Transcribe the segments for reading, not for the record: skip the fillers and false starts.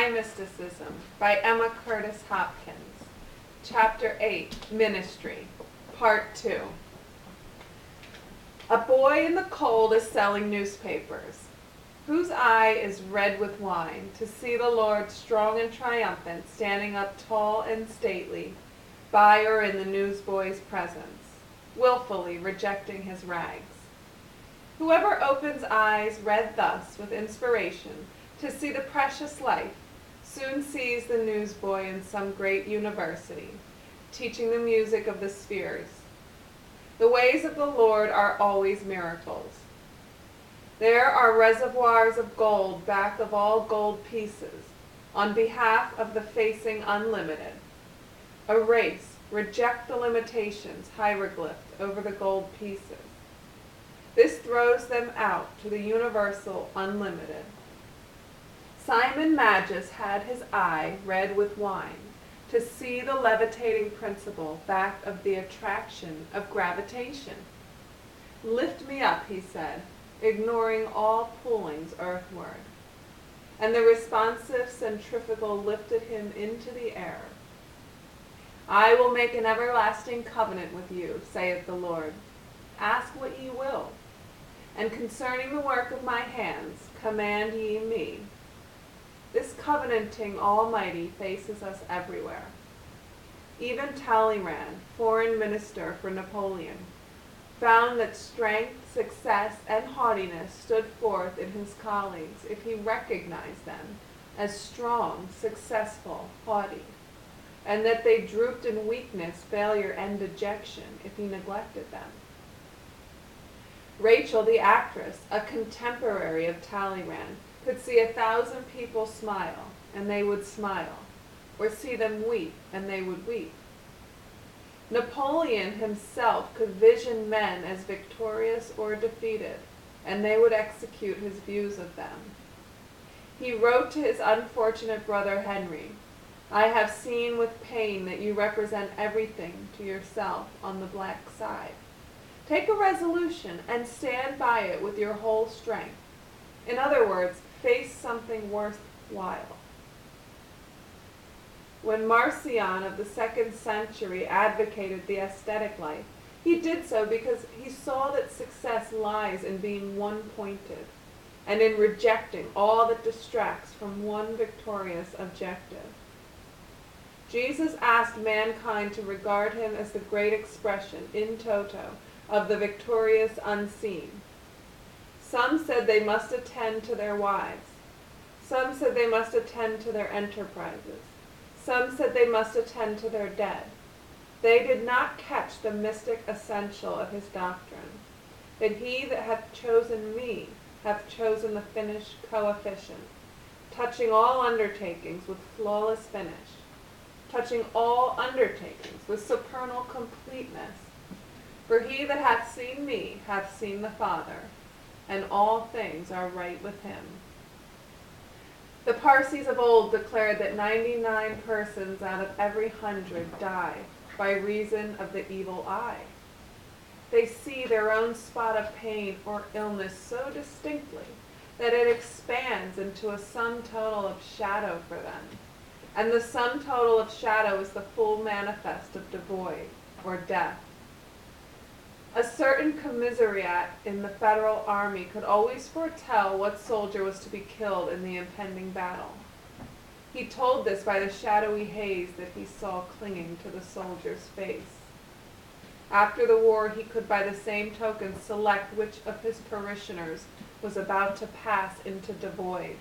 Mysticism by Emma Curtis Hopkins. Chapter 8, Ministry, Part 2. A boy in the cold is selling newspapers, whose eye is red with wine, to see the Lord strong and triumphant, standing up tall and stately, by or in the newsboy's presence, willfully rejecting his rags. Whoever opens eyes red thus with inspiration to see the precious life, soon sees the newsboy in some great university, teaching the music of the spheres. The ways of the Lord are always miracles. There are reservoirs of gold back of all gold pieces, on behalf of the facing unlimited. Erase, reject the limitations hieroglyphed over the gold pieces. This throws them out to the universal unlimited. Simon Magus had his eye red with wine to see the levitating principle back of the attraction of gravitation. Lift me up, he said, ignoring all pullings earthward. And the responsive centrifugal lifted him into the air. I will make an everlasting covenant with you, saith the Lord. Ask what ye will. And concerning the work of my hands, command ye me. This covenanting Almighty faces us everywhere. Even Talleyrand, foreign minister for Napoleon, found that strength, success, and haughtiness stood forth in his colleagues if he recognized them as strong, successful, haughty, and that they drooped in weakness, failure, and dejection if he neglected them. Rachel, the actress, a contemporary of Talleyrand, could see 1,000 people smile, and they would smile, or see them weep, and they would weep. Napoleon himself could vision men as victorious or defeated, and they would execute his views of them. He wrote to his unfortunate brother Henry, I have seen with pain that you represent everything to yourself on the black side. Take a resolution and stand by it with your whole strength. In other words, face something worthwhile. When Marcion of the 2nd century advocated the aesthetic life, he did so because he saw that success lies in being one-pointed and in rejecting all that distracts from one victorious objective. Jesus asked mankind to regard him as the great expression in toto of the victorious unseen. Some said they must attend to their wives. Some said they must attend to their enterprises. Some said they must attend to their dead. They did not catch the mystic essential of his doctrine, that he that hath chosen me hath chosen the finished coefficient, touching all undertakings with flawless finish, touching all undertakings with supernal completeness. For he that hath seen me hath seen the Father, and all things are right with him. The Parsees of old declared that 99 persons out of every 100 die by reason of the evil eye. They see their own spot of pain or illness so distinctly that it expands into a sum total of shadow for them, and the sum total of shadow is the full manifest of devoid, or death. A certain commissariat in the Federal Army could always foretell what soldier was to be killed in the impending battle. He told this by the shadowy haze that he saw clinging to the soldier's face. After the war, he could by the same token select which of his parishioners was about to pass into devoid.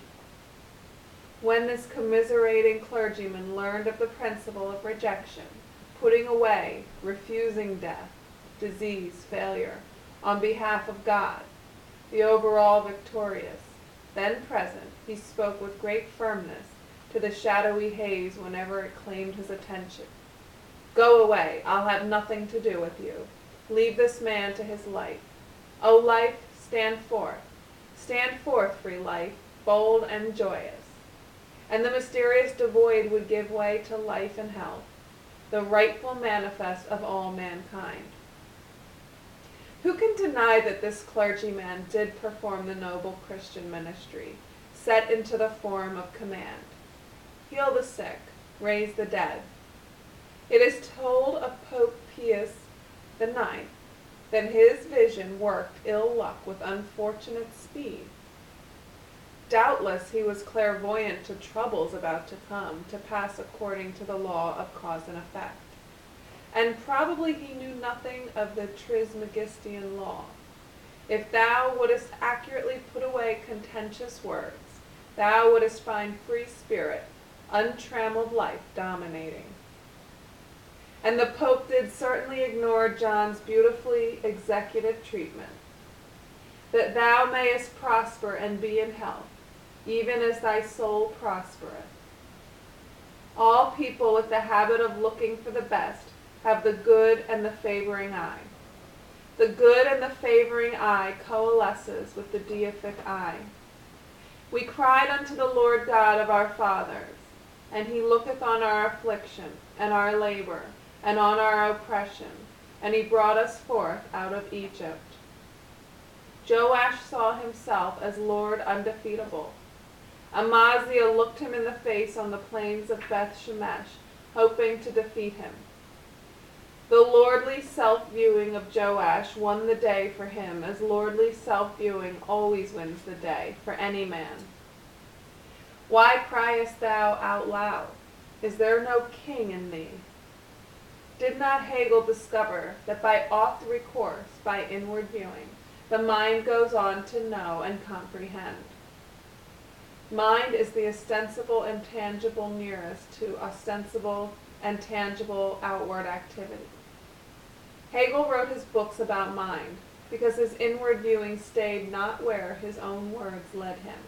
When this commiserating clergyman learned of the principle of rejection, putting away, refusing death, disease, failure, on behalf of God, the overall victorious, then present, he spoke with great firmness to the shadowy haze whenever it claimed his attention. Go away, I'll have nothing to do with you. Leave this man to his life. O life, stand forth. Stand forth, free life, bold and joyous. And the mysterious devoid would give way to life and health, the rightful manifest of all mankind. Who can deny that this clergyman did perform the noble Christian ministry, set into the form of command? heal the sick, raise the dead. It is told of Pope Pius IX that his vision worked ill luck with unfortunate speed. Doubtless he was clairvoyant to troubles about to come to pass according to the law of cause and effect. And probably he knew nothing of the Trismegistian law. If thou wouldest accurately put away contentious words, thou wouldest find free spirit, untrammeled life dominating. And the Pope did certainly ignore John's beautifully executive treatment, that thou mayest prosper and be in health, even as thy soul prospereth. All people with the habit of looking for the best have the good and the favoring eye. The good and the favoring eye coalesces with the deific eye. We cried unto the Lord God of our fathers, and he looketh on our affliction and our labor, and on our oppression, and he brought us forth out of Egypt. Joash saw himself as Lord undefeatable. Amaziah looked him in the face on the plains of Beth Shemesh, hoping to defeat him. The lordly self-viewing of Joash won the day for him, as lordly self-viewing always wins the day for any man. Why criest thou out loud? Is there no king in thee? Did not Hegel discover that by oft recourse, by inward viewing, the mind goes on to know and comprehend? Mind is the ostensible and tangible nearest to ostensible and tangible outward activity. Hegel wrote his books about mind because his inward viewing stayed not where his own words led him.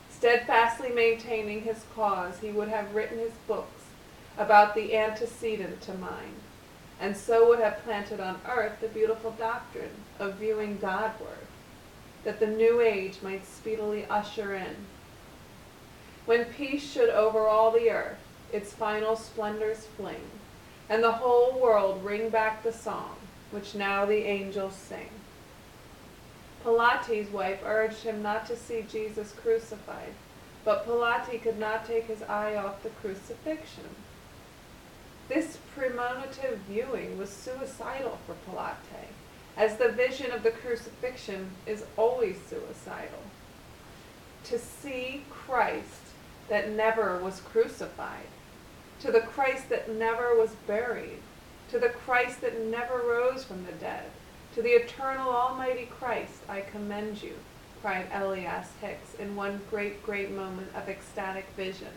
Steadfastly maintaining his cause, he would have written his books about the antecedent to mind, and so would have planted on earth the beautiful doctrine of viewing Godward, that the new age might speedily usher in. When peace should over all the earth its final splendors fling, and the whole world ring back the song which now the angels sing. Palagye's wife urged him not to see Jesus crucified, but Palagye could not take his eye off the crucifixion. This premonitive viewing was suicidal for Palagye, as the vision of the crucifixion is always suicidal. To see Christ that never was crucified, to the Christ that never was buried, to the Christ that never rose from the dead, to the eternal almighty Christ I commend you, cried Elias Hicks in one great moment of ecstatic vision.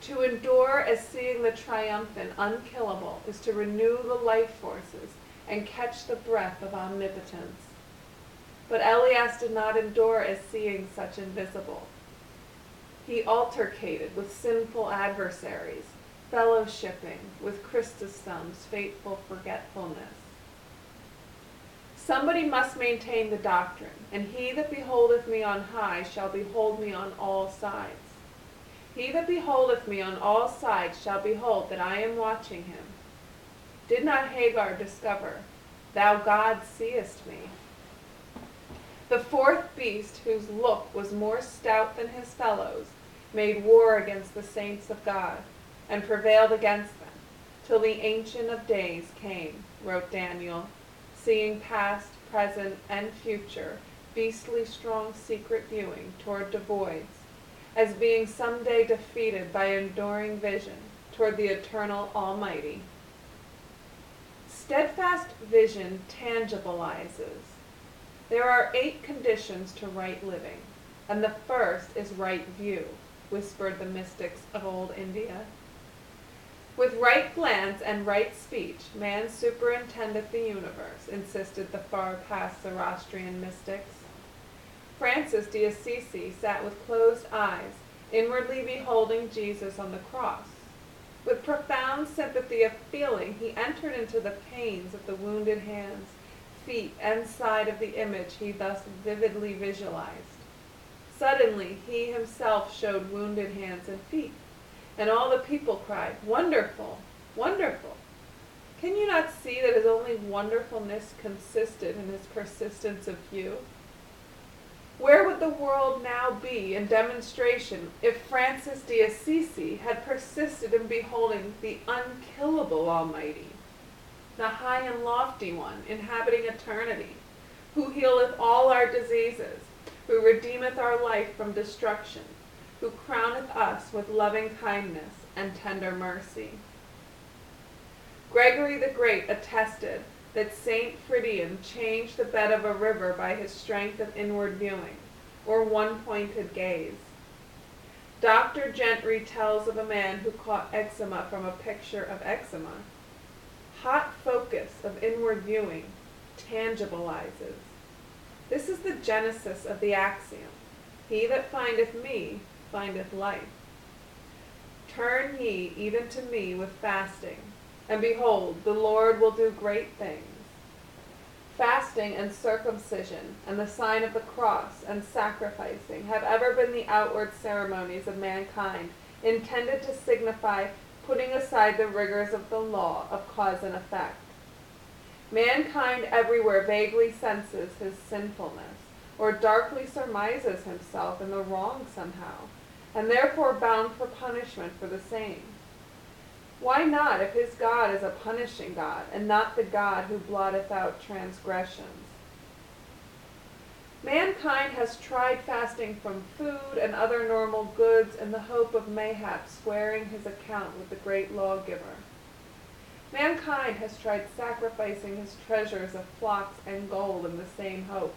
To endure as seeing the triumphant, unkillable, is to renew the life forces and catch the breath of omnipotence. But Elias did not endure as seeing such invisible. He altercated with sinful adversaries, fellowshipping with Chrysostom's fateful forgetfulness. Somebody must maintain the doctrine, and he that beholdeth me on high shall behold me on all sides. He that beholdeth me on all sides shall behold that I am watching him. Did not Hagar discover, thou God seest me? The fourth beast, whose look was more stout than his fellows, made war against the saints of God, and prevailed against them, till the Ancient of Days came, wrote Daniel, seeing past, present, and future, beastly strong secret viewing toward the voids, as being someday defeated by enduring vision toward the eternal Almighty. Steadfast vision tangibilizes. There are 8 conditions to right living, and the first is right view, whispered the mystics of old India. With right glance and right speech, man superintendeth the universe, insisted the far-past Zoroastrian mystics. Francis de Assisi sat with closed eyes, inwardly beholding Jesus on the cross. With profound sympathy of feeling, he entered into the pains of the wounded hands, feet, and side of the image he thus vividly visualized. Suddenly, he himself showed wounded hands and feet, and all the people cried, "Wonderful! Wonderful!" Can you not see that his only wonderfulness consisted in his persistence of view? Where would the world now be in demonstration if Francis de Assisi had persisted in beholding the unkillable Almighty, the high and lofty one, inhabiting eternity, who healeth all our diseases, who redeemeth our life from destruction, who crowneth us with loving kindness and tender mercy? Gregory the Great attested that Saint Fridian changed the bed of a river by his strength of inward viewing, or one-pointed gaze. Dr. Gentry tells of a man who caught eczema from a picture of eczema. Hot focus of inward viewing tangibilizes. This is the genesis of the axiom, he that findeth me findeth life. Turn ye even to me with fasting, and behold, the Lord will do great things. Fasting and circumcision and the sign of the cross and sacrificing have ever been the outward ceremonies of mankind, intended to signify putting aside the rigors of the law of cause and effect. Mankind everywhere vaguely senses his sinfulness, or darkly surmises himself in the wrong somehow, and therefore bound for punishment for the same. Why not, if his God is a punishing God, and not the God who blotteth out transgressions? Mankind has tried fasting from food and other normal goods in the hope of mayhap squaring his account with the great lawgiver. Mankind has tried sacrificing his treasures of flocks and gold in the same hope.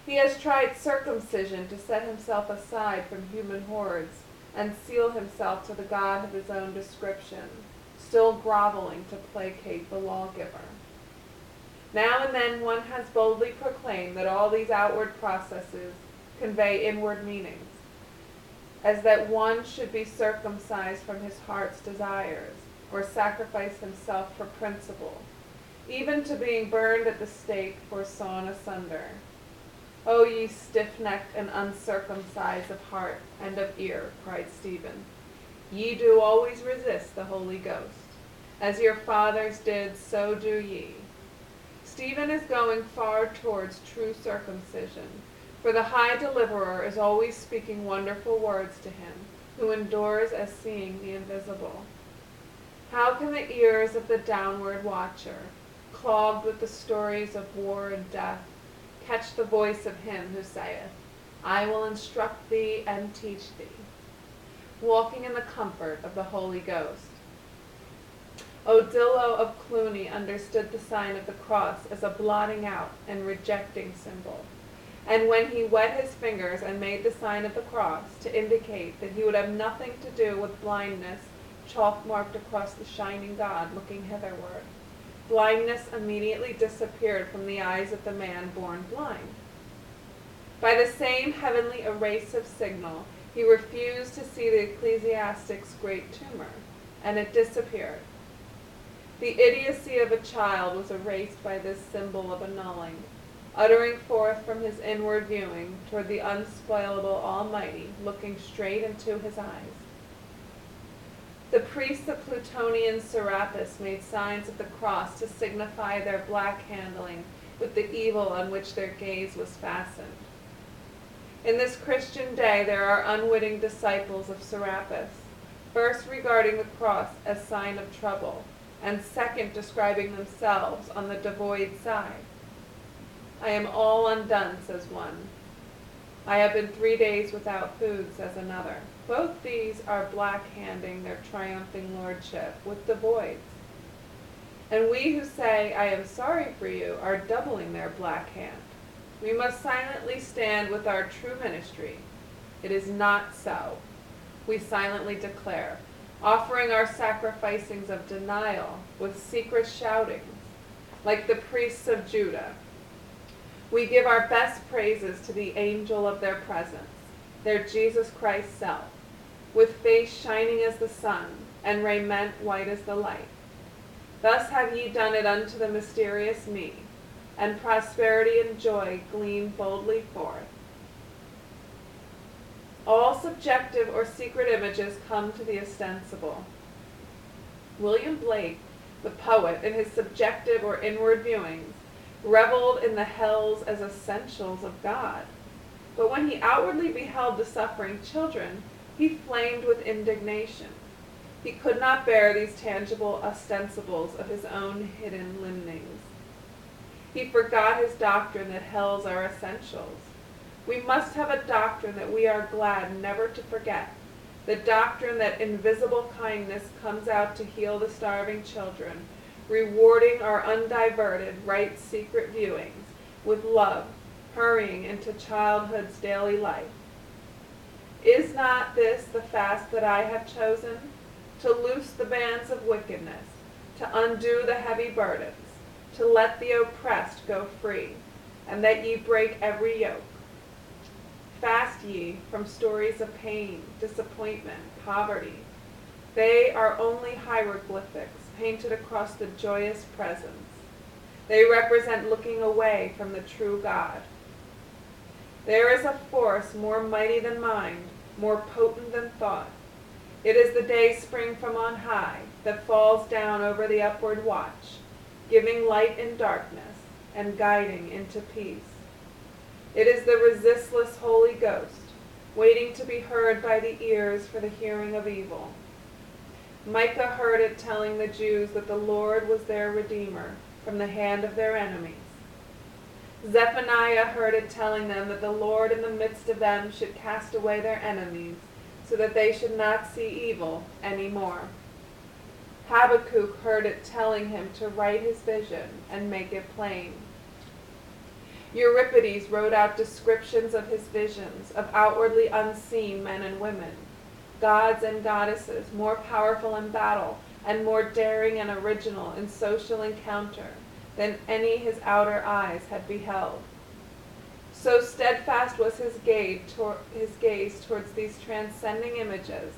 He has tried circumcision to set himself aside from human hordes, and seal himself to the God of his own description, still groveling to placate the lawgiver. Now and then one has boldly proclaimed that all these outward processes convey inward meanings, as that one should be circumcised from his heart's desires, or sacrifice himself for principle, even to being burned at the stake or sawn asunder. O ye stiff-necked and uncircumcised of heart and of ear, cried Stephen, ye do always resist the Holy Ghost. As your fathers did, so do ye. Stephen is going far towards true circumcision, for the high deliverer is always speaking wonderful words to him, who endures as seeing the invisible. How can the ears of the downward watcher, clogged with the stories of war and death, catch the voice of him who saith, I will instruct thee and teach thee, walking in the comfort of the Holy Ghost? Odilo of Cluny understood the sign of the cross as a blotting out and rejecting symbol, and when he wet his fingers and made the sign of the cross to indicate that he would have nothing to do with blindness chalk marked across the shining God looking hitherward, blindness immediately disappeared from the eyes of the man born blind. By the same heavenly erasive signal, he refused to see the ecclesiastic's great tumor, and it disappeared. The idiocy of a child was erased by this symbol of annulling, uttering forth from his inward viewing toward the unspoilable Almighty, looking straight into his eyes. The priests of Plutonian Serapis made signs of the cross to signify their black handling with the evil on which their gaze was fastened. In this Christian day there are unwitting disciples of Serapis, first regarding the cross as sign of trouble, and second describing themselves on the devoid side. I am all undone, says one. I have been 3 days without food, says another. Both these are black-handing their triumphing lordship with the voids. And we who say, I am sorry for you, are doubling their black hand. We must silently stand with our true ministry. It is not so, we silently declare, offering our sacrificings of denial with secret shoutings, like the priests of Judah. We give our best praises to the angel of their presence, their Jesus Christ self, with face shining as the sun, and raiment white as the light. Thus have ye done it unto the mysterious me, and prosperity and joy gleam boldly forth. All subjective or secret images come to the ostensible. William Blake, the poet, in his subjective or inward viewings, reveled in the hells as essentials of God. But when he outwardly beheld the suffering children, he flamed with indignation. He could not bear these tangible ostensibles of his own hidden limnings. He forgot his doctrine that hells are essentials. We must have a doctrine that we are glad never to forget, the doctrine that invisible kindness comes out to heal the starving children, rewarding our undiverted, right secret viewings with love, hurrying into childhood's daily life. Is not this the fast that I have chosen? To loose the bands of wickedness, to undo the heavy burdens, to let the oppressed go free, and that ye break every yoke. Fast ye from stories of pain, disappointment, poverty. They are only hieroglyphics painted across the joyous presence. They represent looking away from the true God. There is a force more mighty than mind, more potent than thought. It is the day spring from on high that falls down over the upward watch, giving light in darkness and guiding into peace. It is the resistless Holy Ghost, waiting to be heard by the ears for the hearing of evil. Micah heard it telling the Jews that the Lord was their Redeemer from the hand of their enemies. Zephaniah heard it telling them that the Lord in the midst of them should cast away their enemies, so that they should not see evil any more. Habakkuk heard it telling him to write his vision and make it plain. Euripides wrote out descriptions of his visions of outwardly unseen men and women, gods and goddesses more powerful in battle and more daring and original in social encounter than any his outer eyes had beheld. So steadfast was his gaze towards these transcending images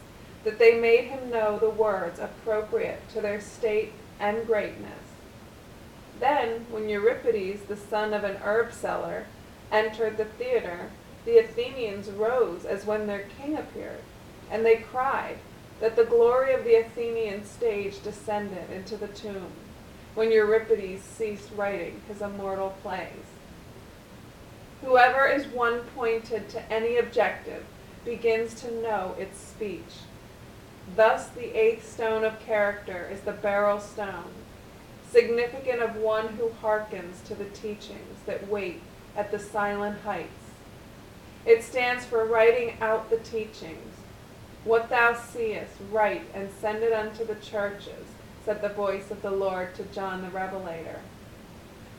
that they made him know the words appropriate to their state and greatness. Then, when Euripides, the son of an herb seller, entered the theater, the Athenians rose as when their king appeared, and they cried that the glory of the Athenian stage descended into the tomb, when Euripides ceased writing his immortal plays. Whoever is one-pointed to any objective begins to know its speech. Thus the eighth stone of character is the beryl stone, significant of one who hearkens to the teachings that wait at the silent heights. It stands for writing out the teachings. What thou seest, write and send it unto the churches, said the voice of the Lord to John the Revelator.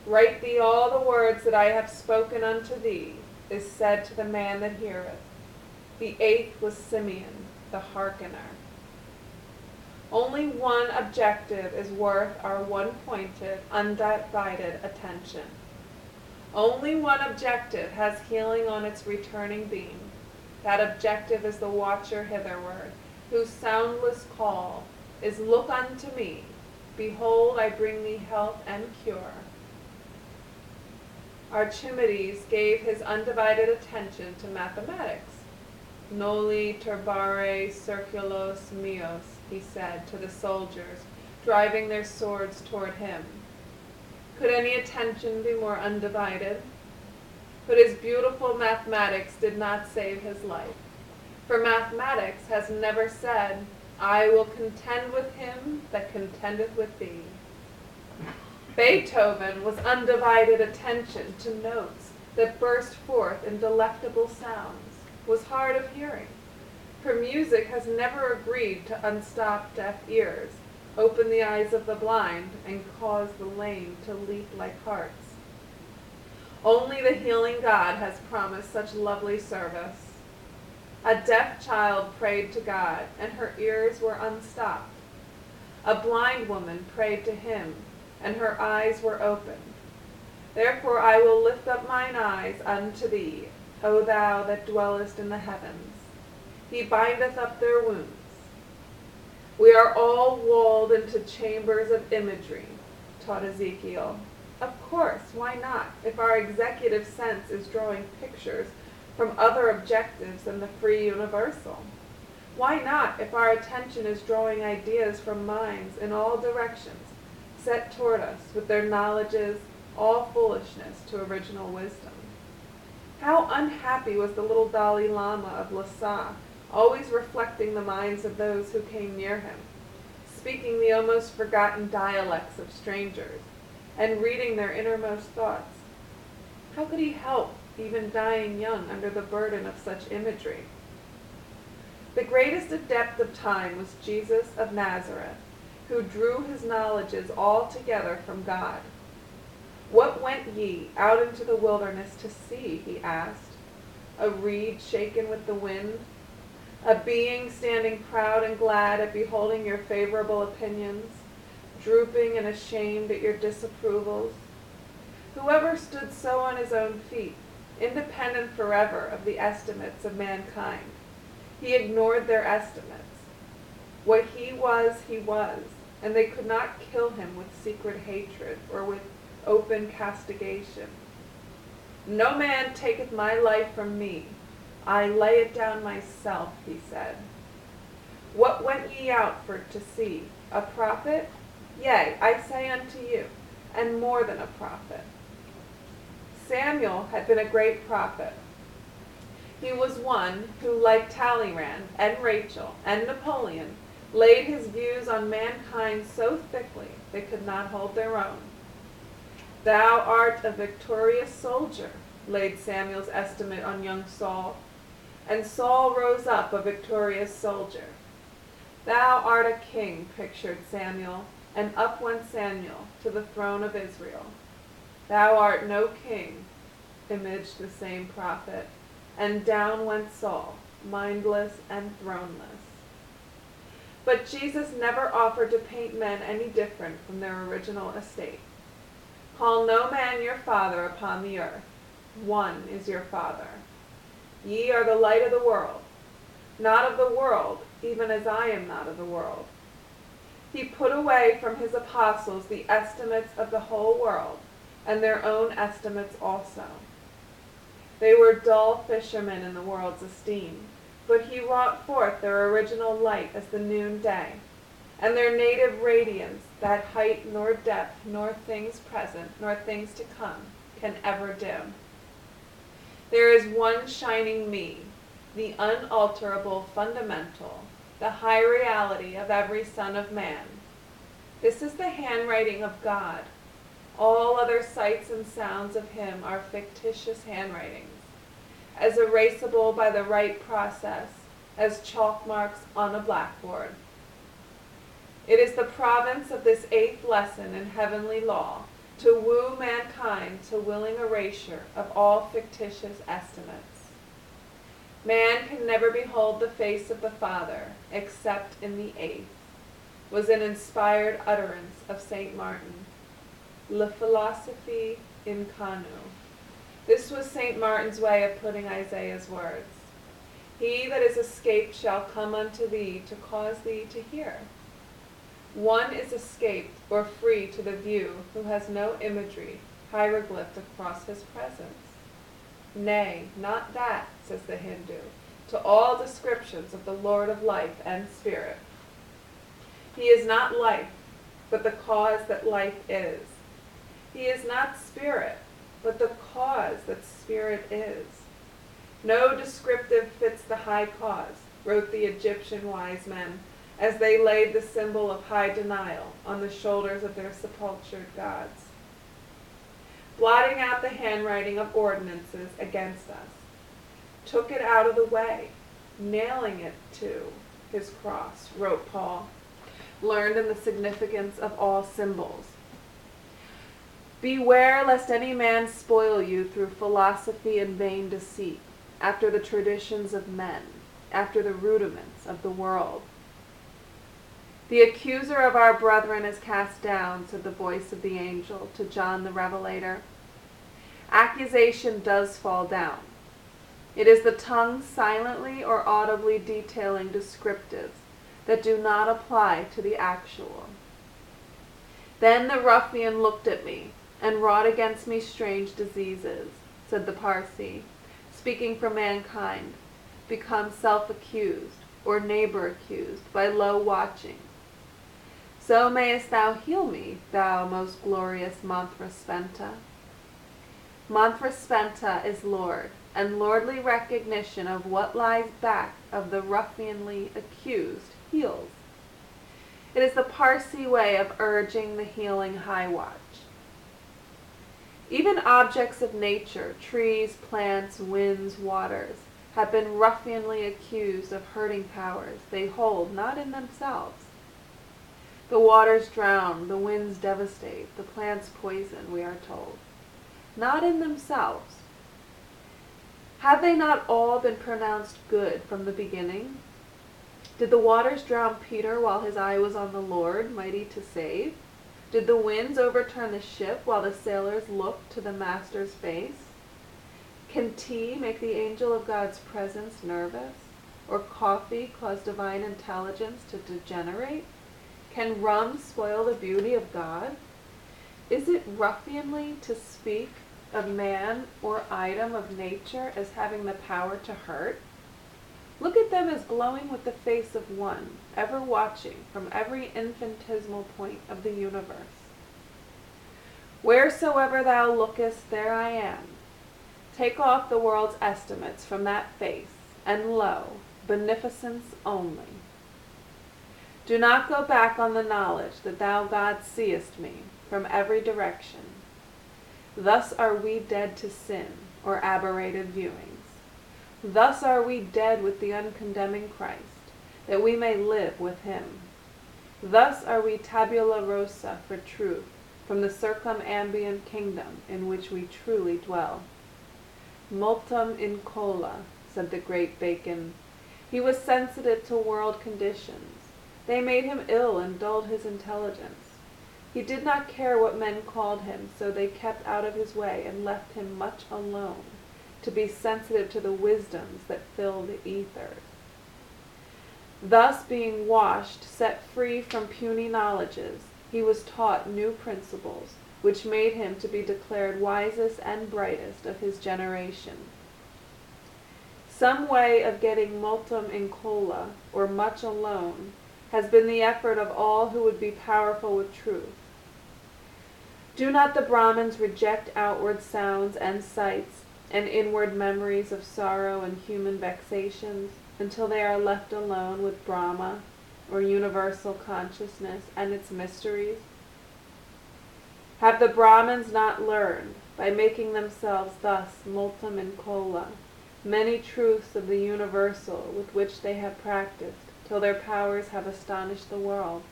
Write thee all the words that I have spoken unto thee, is said to the man that heareth. The eighth was Simeon, the hearkener. Only one objective is worth our one-pointed, undivided attention. Only one objective has healing on its returning beam. That objective is the watcher hitherward, whose soundless call is, look unto me. Behold, I bring thee health and cure. Archimedes gave his undivided attention to mathematics. Noli turbare circulos meos, he said to the soldiers, driving their swords toward him. Could any attention be more undivided? But his beautiful mathematics did not save his life. For mathematics has never said, I will contend with him that contendeth with thee. Beethoven was undivided attention to notes that burst forth in delectable sounds, was hard of hearing. For music has never agreed to unstop deaf ears, open the eyes of the blind, and cause the lame to leap like harts. Only the healing God has promised such lovely service. A deaf child prayed to God, and her ears were unstopped. A blind woman prayed to him, and her eyes were opened. Therefore I will lift up mine eyes unto thee, O thou that dwellest in the heavens. He bindeth up their wounds. We are all walled into chambers of imagery, taught Ezekiel. Of course, why not, if our executive sense is drawing pictures from other objectives than the free universal? Why not, if our attention is drawing ideas from minds in all directions, set toward us with their knowledges, all foolishness to original wisdom? How unhappy was the little Dalai Lama of Lhasa, always reflecting the minds of those who came near him, speaking the almost forgotten dialects of strangers, and reading their innermost thoughts. How could he help even dying young under the burden of such imagery? The greatest adept of time was Jesus of Nazareth, who drew his knowledges all together from God. What went ye out into the wilderness to see, he asked. A reed shaken with the wind? A being standing proud and glad at beholding your favorable opinions, drooping and ashamed at your disapprovals? Whoever stood so on his own feet, independent forever of the estimates of mankind, he ignored their estimates. What he was, and they could not kill him with secret hatred or with open castigation. No man taketh my life from me. I lay it down myself, he said. What went ye out for to see? A prophet? Yea, I say unto you, and more than a prophet. Samuel had been a great prophet. He was one who, like Talleyrand and Rachel and Napoleon, laid his views on mankind so thickly they could not hold their own. Thou art a victorious soldier, laid Samuel's estimate on young Saul, and Saul rose up a victorious soldier. Thou art a king, pictured Samuel, and up went Samuel to the throne of Israel. Thou art no king, imaged the same prophet, and down went Saul, mindless and throneless. But Jesus never offered to paint men any different from their original estate. Call no man your father upon the earth. One is your Father. Ye are the light of the world. Not of the world, even as I am not of the world. He put away from his apostles the estimates of the whole world, and their own estimates also. They were dull fishermen in the world's esteem, but he wrought forth their original light as the noonday, and their native radiance, that height nor depth, nor things present, nor things to come, can ever dim. There is one shining me, the unalterable fundamental, the high reality of every son of man. This is the handwriting of God. All other sights and sounds of him are fictitious handwritings, as erasable by the right process as chalk marks on a blackboard. It is the province of this 8th lesson in heavenly law to woo mankind to willing erasure of all fictitious estimates. Man can never behold the face of the Father except in the 8th, was an inspired utterance of St. Martin. La philosophie incanu. This was St. Martin's way of putting Isaiah's words. He that is escaped shall come unto thee to cause thee to hear. One is escaped or free to the view who has no imagery hieroglyphed across his presence. Nay, not that, says the Hindu, to all descriptions of the Lord of life and spirit. He is not life, but the cause that life is. He is not spirit, but the cause that spirit is. No descriptive fits the high cause, wrote the Egyptian wise men, as they laid the symbol of high denial on the shoulders of their sepultured gods, blotting out the handwriting of ordinances against us, took it out of the way, nailing it to his cross, wrote Paul, learned in the significance of all symbols. Beware lest any man spoil you through philosophy and vain deceit, after the traditions of men, after the rudiments of the world. The accuser of our brethren is cast down, said the voice of the angel to John the Revelator. Accusation does fall down. It is the tongue silently or audibly detailing descriptives that do not apply to the actual. Then the ruffian looked at me and wrought against me strange diseases, said the Parsi, speaking for mankind, become self-accused or neighbor-accused by low watching. So mayest thou heal me, thou most glorious Mantra Spenta. Mantra Spenta is Lord, and lordly recognition of what lies back of the ruffianly accused heals. It is the Parsi way of urging the healing high watch. Even objects of nature, trees, plants, winds, waters, have been ruffianly accused of hurting powers they hold not in themselves. The waters drown, the winds devastate, the plants poison, we are told. Not in themselves. Have they not all been pronounced good from the beginning? Did the waters drown Peter while his eye was on the Lord, mighty to save? Did the winds overturn the ship while the sailors looked to the Master's face? Can tea make the angel of God's presence nervous? Or coffee cause divine intelligence to degenerate? Can rum spoil the beauty of God? Is it ruffianly to speak of man or item of nature as having the power to hurt? Look at them as glowing with the face of one, ever watching from every infinitesimal point of the universe. Wheresoever thou lookest, there I am. Take off the world's estimates from that face, and lo, beneficence only. Do not go back on the knowledge that thou, God, seest me from every direction. Thus are we dead to sin, or aberrated viewings. Thus are we dead with the uncondemning Christ, that we may live with him. Thus are we tabula rasa for truth, from the circumambient kingdom in which we truly dwell. Multum incola, said the great Bacon. He was sensitive to world conditions. They made him ill and dulled his intelligence. He did not care what men called him, so they kept out of his way and left him much alone, to be sensitive to the wisdoms that fill the ethers. Thus, being washed, set free from puny knowledges, he was taught new principles, which made him to be declared wisest and brightest of his generation. Some way of getting multum incola, or much alone, has been the effort of all who would be powerful with truth. Do not the Brahmins reject outward sounds and sights and inward memories of sorrow and human vexations until they are left alone with Brahma, or universal consciousness and its mysteries? Have the Brahmins not learned, by making themselves thus multum incola, many truths of the universal with which they have practiced, till their powers have astonished the world?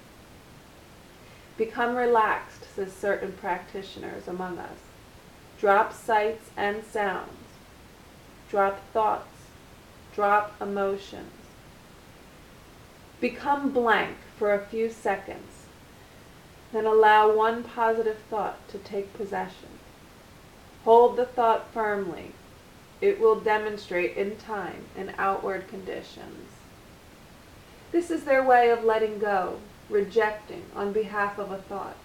Become relaxed, says certain practitioners among us. Drop sights and sounds. Drop thoughts. Drop emotions. Become blank for a few seconds. Then allow one positive thought to take possession. Hold the thought firmly. It will demonstrate in time and outward conditions. This is their way of letting go, rejecting on behalf of a thought.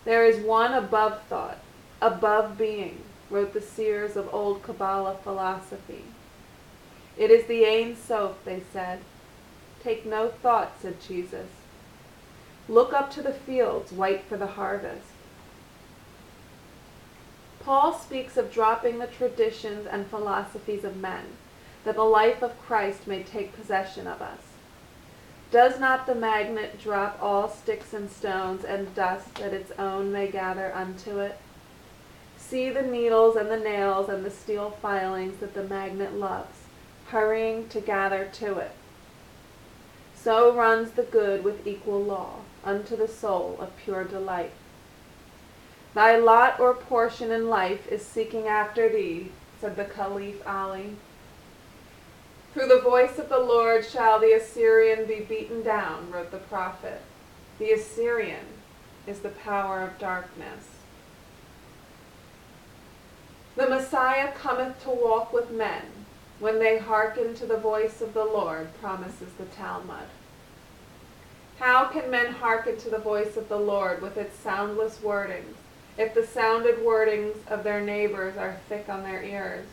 There is one above thought, above being, wrote the seers of old Kabbalah philosophy. It is the Ein Sof, they said. Take no thought, said Jesus. Look up to the fields, white for the harvest. Paul speaks of dropping the traditions and philosophies of men, that the life of Christ may take possession of us. Does not the magnet drop all sticks and stones and dust that its own may gather unto it? See the needles and the nails and the steel filings that the magnet loves, hurrying to gather to it. So runs the good with equal law, unto the soul of pure delight. Thy lot or portion in life is seeking after thee, said the Caliph Ali. Through the voice of the Lord shall the Assyrian be beaten down, wrote the prophet. The Assyrian is the power of darkness. The Messiah cometh to walk with men when they hearken to the voice of the Lord, promises the Talmud. How can men hearken to the voice of the Lord with its soundless wordings, if the sounded wordings of their neighbors are thick on their ears?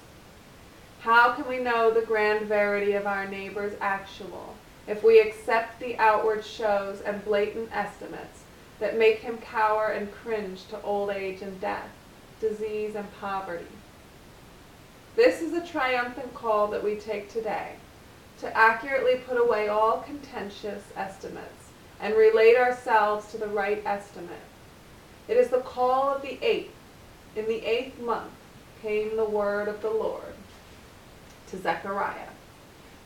How can we know the grand verity of our neighbor's actual, if we accept the outward shows and blatant estimates that make him cower and cringe to old age and death, disease and poverty? This is a triumphant call that we take today, to accurately put away all contentious estimates and relate ourselves to the right estimate. It is the call of the 8th. In the 8th month came the word of the Lord to Zechariah,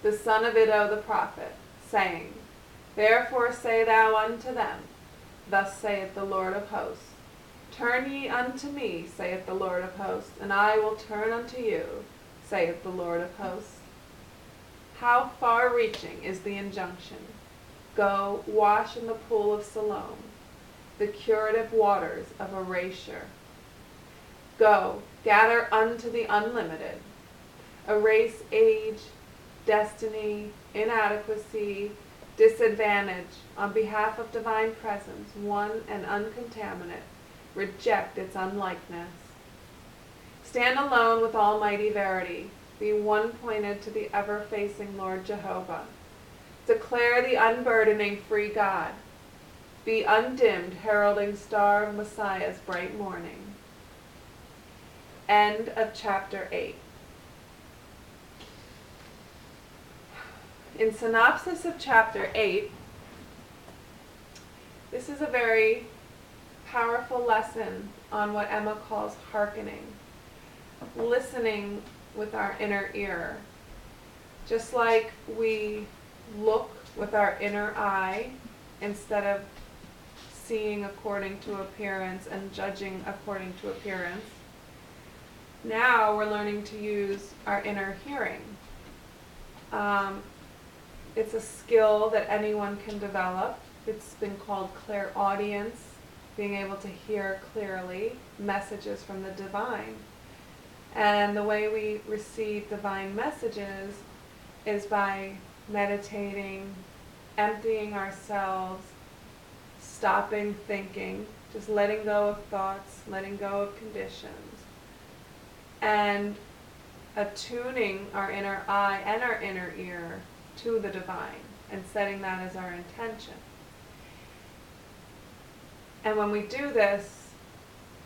the son of Iddo the prophet, saying, Therefore say thou unto them, Thus saith the Lord of hosts, Turn ye unto me, saith the Lord of hosts, and I will turn unto you, saith the Lord of hosts. How far-reaching is the injunction? Go, wash in the pool of Siloam, the curative waters of erasure. Go, gather unto the unlimited. Erase age, destiny, inadequacy, disadvantage on behalf of divine presence, one and uncontaminate. Reject its unlikeness. Stand alone with almighty verity. Be one-pointed to the ever-facing Lord Jehovah. Declare the unburdening free God. Be undimmed, heralding star of Messiah's bright morning. End of chapter 8. In synopsis of chapter 8, this is a very powerful lesson on what Emma calls hearkening, listening with our inner ear. Just like we look with our inner eye instead of seeing according to appearance and judging according to appearance, now we're learning to use our inner hearing. It's a skill that anyone can develop. It's been called clairaudience, being able to hear clearly messages from the divine. And the way we receive divine messages is by meditating, emptying ourselves, stopping thinking, just letting go of thoughts, letting go of conditions, and attuning our inner eye and our inner ear to the divine and setting that as our intention. And when we do this,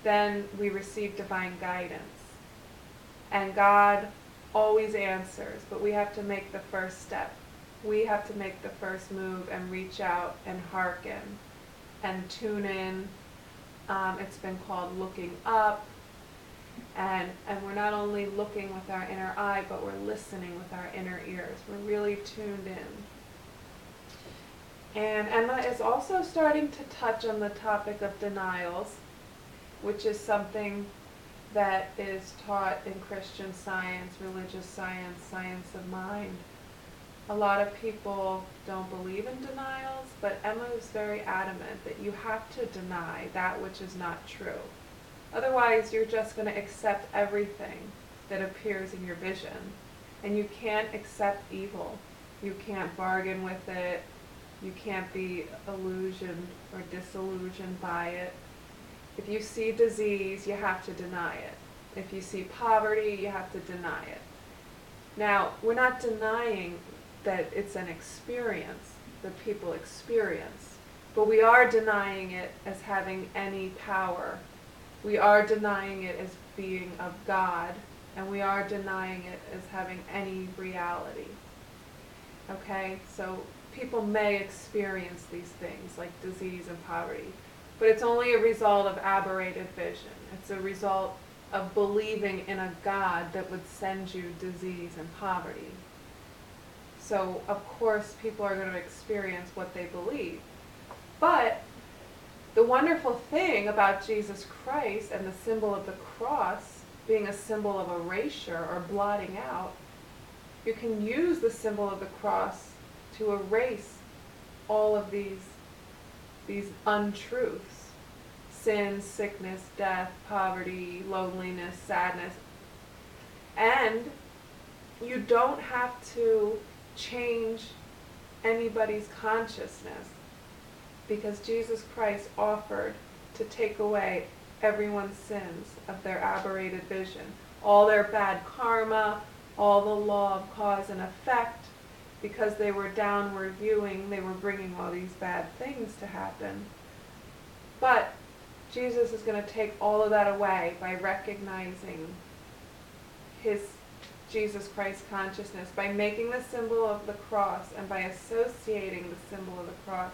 then we receive divine guidance. And God always answers, but we have to make the first step. We have to make the first move and reach out and hearken and tune in. It's been called looking up. And we're not only looking with our inner eye, but we're listening with our inner ears. We're really tuned in. And Emma is also starting to touch on the topic of denials, which is something that is taught in Christian science, religious science, science of mind. A lot of people don't believe in denials, but Emma is very adamant that you have to deny that which is not true. Otherwise, you're just going to accept everything that appears in your vision. And you can't accept evil. You can't bargain with it. You can't be illusioned or disillusioned by it. If you see disease, you have to deny it. If you see poverty, you have to deny it. Now, we're not denying that it's an experience that people experience, but we are denying it as having any power. We are denying it as being of God, and we are denying it as having any reality. Okay, so people may experience these things like disease and poverty, but it's only a result of aberrated vision. It's a result of believing in a God that would send you disease and poverty. So, of course, people are going to experience what they believe. But the wonderful thing about Jesus Christ and the symbol of the cross being a symbol of erasure or blotting out, you can use the symbol of the cross to erase all of these untruths: sin, sickness, death, poverty, loneliness, sadness. And you don't have to change anybody's consciousness, because Jesus Christ offered to take away everyone's sins of their aberrated vision, all their bad karma, all the law of cause and effect. Because they were downward viewing, they were bringing all these bad things to happen. But Jesus is going to take all of that away by recognizing his Jesus Christ consciousness by making the symbol of the cross and by associating the symbol of the cross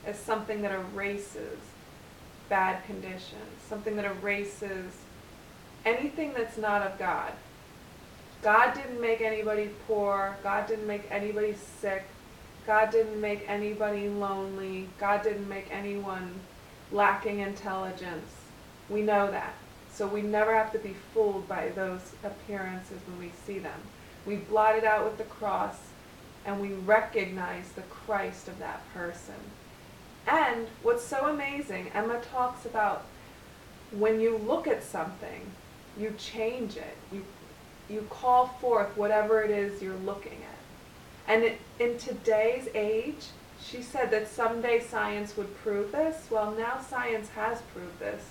as something that erases bad conditions, something that erases anything that's not of God. God didn't make anybody poor. God didn't make anybody sick. God didn't make anybody lonely. God didn't make anyone lacking intelligence. We know that. So we never have to be fooled by those appearances when we see them. We blot it out with the cross and we recognize the Christ of that person. And what's so amazing, Emma talks about when you look at something, you change it. You call forth whatever it is you're looking at. And in today's age, she said that someday science would prove this. Well, now science has proved this.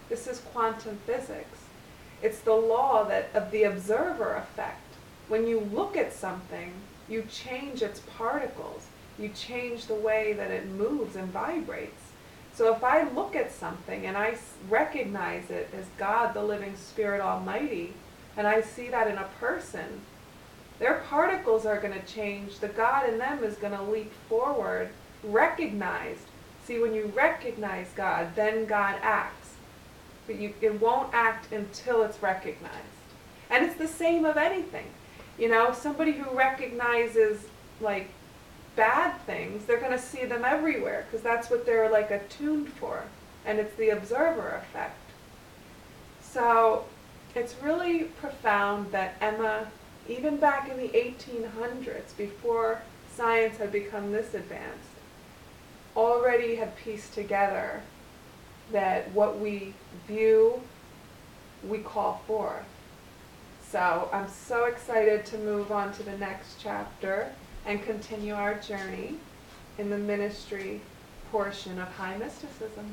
This is quantum physics. It's the law of the observer effect. When you look at something, you change its particles. You change the way that it moves and vibrates. So if I look at something and I recognize it as God, the living Spirit Almighty, and I see that in a person, their particles are going to change. The God in them is going to leap forward, recognized. See, when you recognize God, then God acts. But it won't act until it's recognized. And it's the same of anything. Somebody who recognizes, like, bad things, they're going to see them everywhere because that's what they're, like, attuned for. And it's the observer effect. So it's really profound that Emma, even back in the 1800s, before science had become this advanced, already had pieced together that what we view, we call forth. So I'm so excited to move on to the next chapter and continue our journey in the ministry portion of High Mysticism.